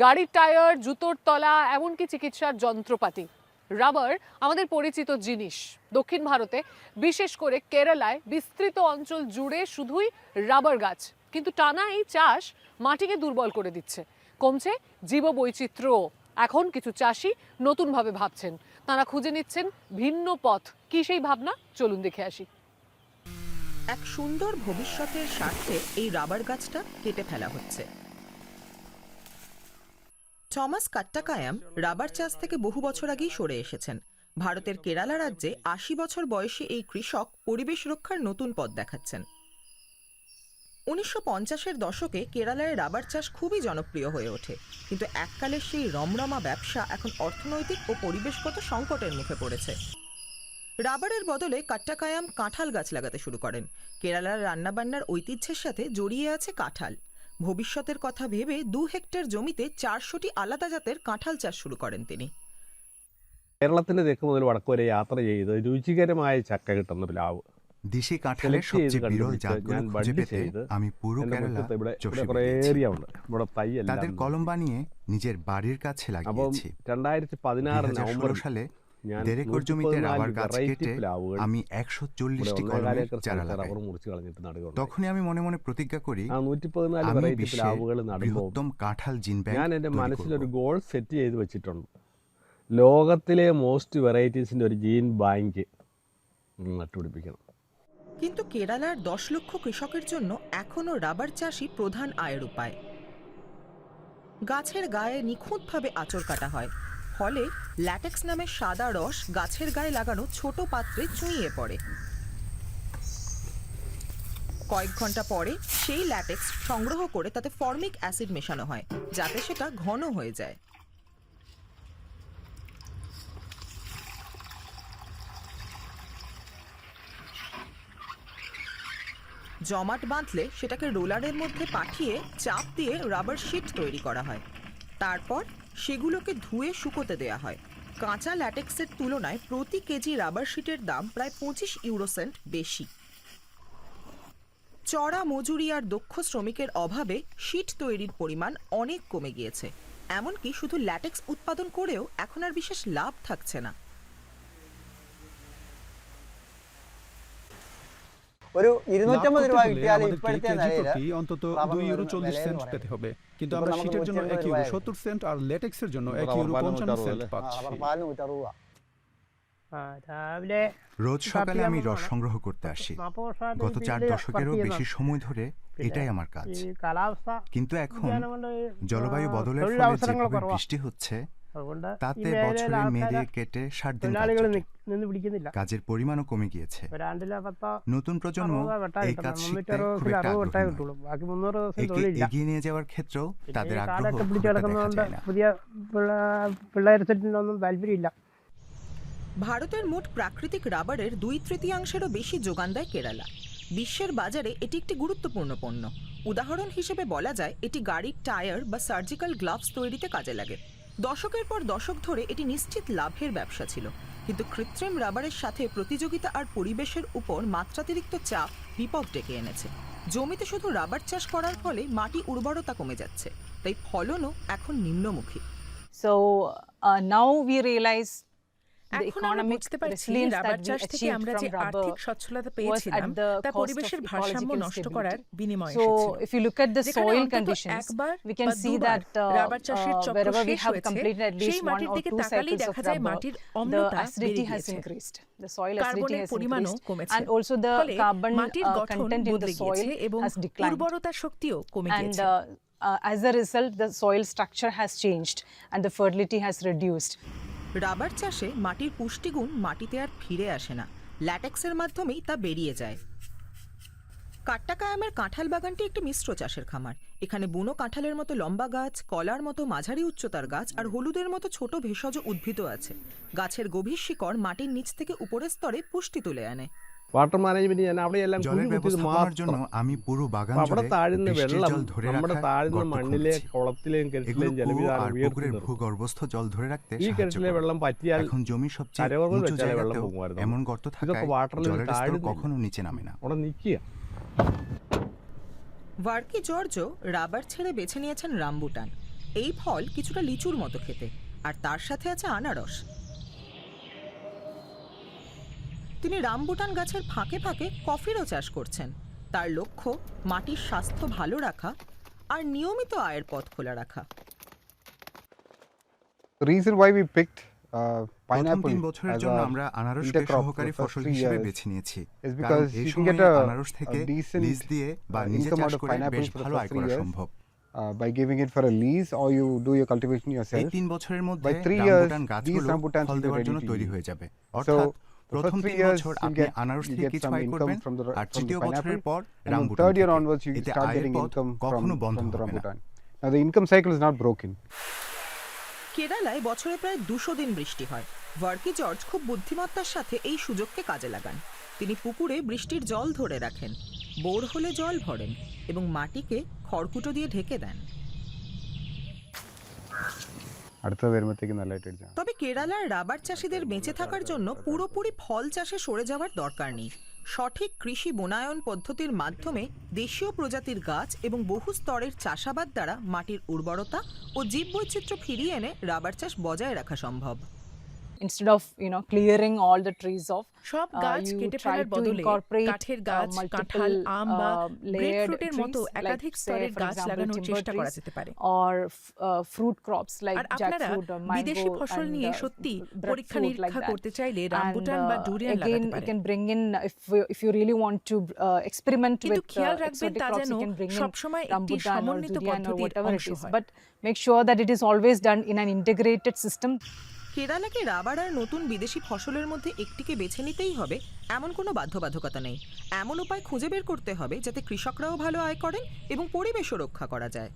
গাড়ির টায়ার, জুতোর তলা, এমনকি চিকিৎসার যন্ত্রপাতি। রাবার আমাদের পরিচিত জিনিস। দক্ষিণ ভারতে, বিশেষ করে কেরালায় বিস্তৃত অঞ্চল জুড়ে শুধুই রাবার গাছ। কিন্তু টানা এই চাষ মাটিকে দুর্বল করে দিচ্ছে, কমছে জীববৈচিত্র্য। এখন কিছু চাষি নতুনভাবে ভাবছেন, তারা খুঁজে নিচ্ছেন ভিন্ন পথ। কি সেই ভাবনা, চলুন দেখে আসি। এক সুন্দর ভবিষ্যতের স্বার্থে এই রাবার গাছটা কেটে ফেলা হচ্ছে। থমাস কাট্টাকায়াম রাবার চাষ থেকে বহু বছর আগেই সরে এসেছেন। ভারতের কেরালা রাজ্যে ৮০ বছর বয়সী এই কৃষক পরিবেশ রক্ষার নতুন পথ দেখাচ্ছেন। ১৯৫০-এর দশকে কেরালায় রাবার চাষ খুবই জনপ্রিয় হয়ে ওঠে, কিন্তু এককালের সেই রমরমা ব্যবসা এখন অর্থনৈতিক ও পরিবেশগত সংকটের মুখে পড়েছে। রাবারের বদলে কাট্টাকায়াম কাঁঠাল গাছ লাগাতে শুরু করেন। কেরালার রান্নাবান্নার ঐতিহ্যের সাথে জড়িয়ে আছে কাঁঠাল। ভবিষ্যতের কথা ভেবে ২ হেক্টর জমিতে ৪০০টি আলাদা জাতের কাঁঠাল চাষ শুরু করেন তিনি। കേരളത്തിന്റെ തെക്ക് മുതൽ വടക്ക് വരെ യാത്ര ചെയ്ത് രുചികരമായ ചക്ക കിട്ടുന്ന പ്ലാവ് দেশি কাঁঠালের সবচেয়ে বিরল জাতগুলো ഞാൻ খুঁজে ബഡ് পেতে ചെയ്ത് আমি পুরো എൻ്റെ কেরালা മുറ്റത്ത് ഇവിടെ চষে കുറേ বেড়িয়েছি। ഏരിയ ഉണ്ട്. ഇവിടെ തൈ তাদের എല്ലാം কলম বানিয়ে নিজের বাড়ির কাছে അപ്പം লাগিয়েছি। 2016 নভেম্বর ২০১৬ সালে ഞാൻ ১.৫ একর জমিতে রাবার গাছ വെറൈറ്റി কেটে പ്ലാവുകൾ আমি ഇവിടെ ১৪০টি 1.25 কলমের ഏക്കർ চারা സ്ഥലത്ത് লাগাই। റബ്ബർ മുറിച്ച് കളഞ്ഞിട്ട് നടുകയുണ്ടായി. তখনই আমি মনে মনে প্রতিজ্ঞা করি ആ 114 আমি വെറൈറ്റി বিশ্বের പ്ലാവുകൾ നടുമ്പോൾ বৃহত্তম কাঁঠাল জিন ഞാൻ ব্যাংক എൻ്റെ তৈরি മനസ്സിലൊരു করব। ഗോൾ സെറ്റ് ചെയ്ത് വെച്ചിട്ടുണ്ട്. ലോകത്തിലെ മോസ്റ്റ് വെറൈറ്റീസിൻ്റെ ഒരു ജീൻ ബാങ്ക് നട്ടുപിടിപ്പിക്കണം. কিন্তু কেরালার ১০ লক্ষ কৃষকের জন্য এখনও রাবার চাষই প্রধান আয়ের উপায়। গাছের গায়ে নিখুঁতভাবে আঁচড় কাটা হয়, ফলে ল্যাটেক্স নামের সাদা রস গাছের গায়ে লাগানো ছোট পাত্রে চুঁইয়ে পড়ে। কয়েক ঘন্টা পরে সেই ল্যাটেক্স সংগ্রহ করে তাতে ফর্মিক অ্যাসিড মেশানো হয়, যাতে সেটা ঘন হয়ে যায়। জমাট বাঁধলে সেটাকে রোলারের মধ্যে পাঠিয়ে চাপ দিয়ে রাবার শিট তৈরি করা হয়। তারপর সেগুলোকে ধুয়ে শুকোতে দেয়া হয়। কাঁচা ল্যাটেক্সের তুলনায় প্রতি কেজি রাবার শিটের দাম প্রায় ২৫ ইউরোসেন্ট বেশি। চড়া মজুরি আর দক্ষ শ্রমিকের অভাবে শিট তৈরির পরিমাণ অনেক কমে গিয়েছে। এমনকি শুধু ল্যাটেক্স উৎপাদন করেও এখন আর বিশেষ লাভ থাকছে না। ഒരു 250 രൂപ കിട്ടിയാൽ আমাদের ഇപ്പോഴത്തെ কেজি നിലയിൽ প্রতি অন্তত 2 ইউরো 40 সেন্ট পেতে হবে, কিন্তু আমরা শীটের জন্য 1 ইউরো 70 সেন্ট আর ল্যাটেক্সের জন্য 1 ইউরো 55 সেন্ট পাচ্ছি। റബ്ബർ പാലിന് 160 രാവിലെ রোজ সকালে আমি রস সংগ্রহ করতে আসি। গত 4 দশকেরও বেশি সময় ধরে এটাই আমার কাজ। ഈ കാലാവസ്ഥ কিন্তু এখন വ്യതിയാനം കൊണ്ട് জলবায়ু বদলের തൊഴിൽ ফলে അവസരങ്ങൾ যেভাবে കുറവാണ്. বৃষ্টি হচ্ছে അതുകൊണ്ട് ഈ তাতে മേഖലയിലെ বছরে মেরে ആൾക്കാരെ কেটে 60 দিন কাজ തൊഴിലാളികൾ চলে। നിന്ന് പിടിക്കുന്നില്ല. কাজের পরিমাণও কমে গিয়েছে। ഒരാണ്ടിലെ 10 নতুন প্রজন্ম 60 വെട്ടാ এই കിട്ടുന്നത്. কাজ শিখতে 360 খুব একটা 60 വെട്ടാ আগ্রহী নয়। കിട്ടുള്ളൂ. ബാക്കി 300 ദിവസം একে തൊഴിലില്ല. এগিয়ে নিয়ে যাওয়ার ক্ষেত্রেও പിന്നെ তাদের ഈ আগ্রহ കാടൊക്കെ খুব പിടിച്ച് একটা দেখা കിടക്കുന്നതുകൊണ്ട് যায় না। പുതിയ പിള്ളേർ സെറ്റിനൊന്നും താല്പര്യമില്ല. ভারতের মোট প্রাকৃতিক রাবারের 2/3 বেশি যোগান দেয় কেরালা। বিশ্বের বাজারে এটি একটি গুরুত্বপূর্ণ পণ্য। উদাহরণ হিসেবে বলা যায় এটি গাড়ির টায়ার বা সার্জিক্যাল গ্লাভস তৈরিতে কাজে লাগে। দশকের পর দশক ধরে এটি নিশ্চিত লাভের ব্যবসা ছিল, কিন্তু কৃত্রিম রাবারের সাথে প্রতিযোগিতা আর পরিবেশের উপর মাত্রাতিরিক্ত চাপ বিপদ ডেকে এনেছে। জমিতে শুধু রাবার চাষ করার ফলে মাটি উর্বরতা কমে যাচ্ছে, তাই ফলনও এখন নিম্নমুখী। So now we realize the এখন আমরা economic বুঝতে পারছি resilience রাবার that we চাষ থেকে achieved আমরা যে from rubber আর্থিক সচ্ছলতা was পেয়েছিলাম at the তা cost পরিবেশের of ভারসাম্য ecological নষ্ট করার stability. বিনিময়ে So এসেছিল। if you look at the যেখানে soil অন্তত conditions, একবার we can বা see দুবার that রাবার চাষের চক্র wherever we শেষ have হয়েছে, completed at সেই least one মাটির or দিকে two তাকালেই cycles of দেখা যায় rubber, মাটির the অম্লতা acidity বেড়ে has গিয়েছে, increased. The soil acidity কার্বনের has পরিমাণও increased, কমেছে, and also the ফলে carbon মাটির গঠন content in বদলে the soil গিয়েছে এবং has declined. উর্বরতা শক্তিও কমে And গিয়েছে। as a result, the soil structure has changed and the fertility has reduced. Rubber চাষে মাটির পুষ্টিগুণ মাটিতে আর ফিরে আসে না, ল্যাটেক্সের মাধ্যমেই তা বেরিয়ে যায়। কাট্টাকায়ামের কাঁঠাল বাগানটি একটি মিশ্র চাষের খামার। এখানে বুনো কাঁঠালের মতো লম্বা গাছ, কলার মতো মাঝারি উচ্চতার গাছ আর হলুদের মতো ছোট ভেষজ উদ্ভিদও আছে। গাছের গভীর শিকড় মাটির নিচ থেকে উপরের স্তরে পুষ্টি তুলে আনে। വാട്ടർ മാനേജ്മെന്റ് ഞാൻ അവിടെ എല്ലാം জলের ব্যবস্থাপনার জন্য আমি পুরো বাগান അവിടെ জুড়ে താഴുന്ന বৃষ্টির വെള്ളം জল ধরে നമ്മുടെ রাখার താഴുന്ന গর্ত മണ്ണിലെ খুঁড়েছি। കുളത്തിലെയും এগুলো കിണറ്റിലെയും কুয়ো ജലവിധാനം আর ഉയർത്തി পুকুরের നിർത്തും. ভূগর্ভস্থ জল ধরে রাখতে ഈ সাহায্য കിണറ്റിലെ করে। വെള്ളം പറ്റിയാൽ এখন জমি সবচেয়ে കരകൾക്ക് উঁচু വെച്ചാലേ വെള്ളം জায়গাতেও പോകുമായിരുന്നു. এমন গর্ত ഇതൊക്കെ থাকায় വാട്ടറിൽ জলের স্তর താഴുന്നില്ല. কখনো নিচে নামে না। അവിടെ നിൽക്കുക. ভার্কি জর্জ রাবার ছেড়ে বেছে নিয়েছেন রামবুটান। এই ফল কিছুটা লিচুর মতো খেতে, আর তার সাথে আছে আনারস। তিনি রামবুটান গাছের ফাঁকে ফাঁকে কফিরও চাষ করছেন। তার লক্ষ্য মাটির স্বাস্থ্য ভালো রাখা আর নিয়মিত আয়ের পথ খোলা রাখা। The reason why we picked প্রথম pineapple 3 বছরের as জন্য a আমরা আনারসকে intercrop সহকারী for first ফসল 3 হিসেবে years বেছে নিয়েছি is কারণ because এই you can সময়ে get আনারস থেকে a decent লিজ দিয়ে বা নিজে income চাষ out of করে pineapple বেশ for the ভালো first আয় 3 করা years সম্ভব। by giving it for a lease or you do your cultivation এই yourself. 3 বছরের মধ্যে By 3 years, রামবুটান these গাছগুলো rambutans ফল will be দেওয়ার ready জন্য to তৈরি eat. হয়ে যাবে। So অর্থাৎ the প্রথম first 3 3 years বছর you আপনি get আনারস you থেকে get কিছু some আয় income করবেন, from the আর from তৃতীয় the বছরের pineapple, পর and from rambutan 3rd year থেকে। onwards you এতে start আয়ের getting পথ income কখনো বন্ধ from the হবে না। rambutan. Now the income cycle is not broken. কেরালায় বছরে প্রায় 200 দিন বৃষ্টি হয়। ভার্কি জর্জ খুব বুদ্ধিমত্তার সাথে এই সুযোগকে কাজে লাগান। তিনি পুকুরে বৃষ্টির জল ধরে রাখেন, বোর হলে জল ভরেন এবং মাটিকে খড়কুটো দিয়ে ঢেকে দেন। അടുത്ത വരുമ്പോഴത്തേക്ക് നല്ലതായിട്ട് അടിച്ചാൽ তবে কেরালার রাবার চাষিদের বেঁচে থাকার জন্য পুরোপুরি ফল চাষে সরে যাওয়ার দরকার নেই। সঠিক কৃষি বনায়ন পদ্ধতির মাধ্যমে দেশীয় প্রজাতির গাছ এবং বহু স্তরের চাষাবাদ দ্বারা মাটির উর্বরতা ও জীববৈচিত্র্য ফিরিয়ে এনে রাবার চাষ বজায় রাখা সম্ভব। Instead of clearing all the trees off, সব গাছ you কেটে try ফেলার to বদলে incorporate কাঠের গাছ, multiple, কাঁঠাল, আম বা layered গ্রেপফ্রুটের মতো trees, একাধিক like, স্তরের say, for গাছ example, লাগানোর timber চেষ্টা করা trees যেতে পারে। or fruit crops like আর আপনারা jackfruit or mango বিদেশি ফসল and নিয়ে সত্যি পরীক্ষা breadfruit like নিরীক্ষা that. করতে চাইলে And রামবুটান বা ডুরিয়ান again, লাগাতে you পারেন। can bring in if you really want to experiment কিন্তু with খেয়াল রাখবেন exotic তা crops, যেন you can bring in সবসময় একটি rambutan or সমন্বিত durian or পদ্ধতির whatever it অংশ is, হয়। but make sure that it is always done in an integrated system. কেরালাকে রাবার আর নতুন বিদেশি ফসলের মধ্যে একটিকে বেছে নিতেই হবে এমন কোনো বাধ্যবাধকতা নেই। এমন উপায় খুঁজে বের করতে হবে যাতে কৃষকরাও ভালো আয় করেন এবং পরিবেশও রক্ষা করা যায়।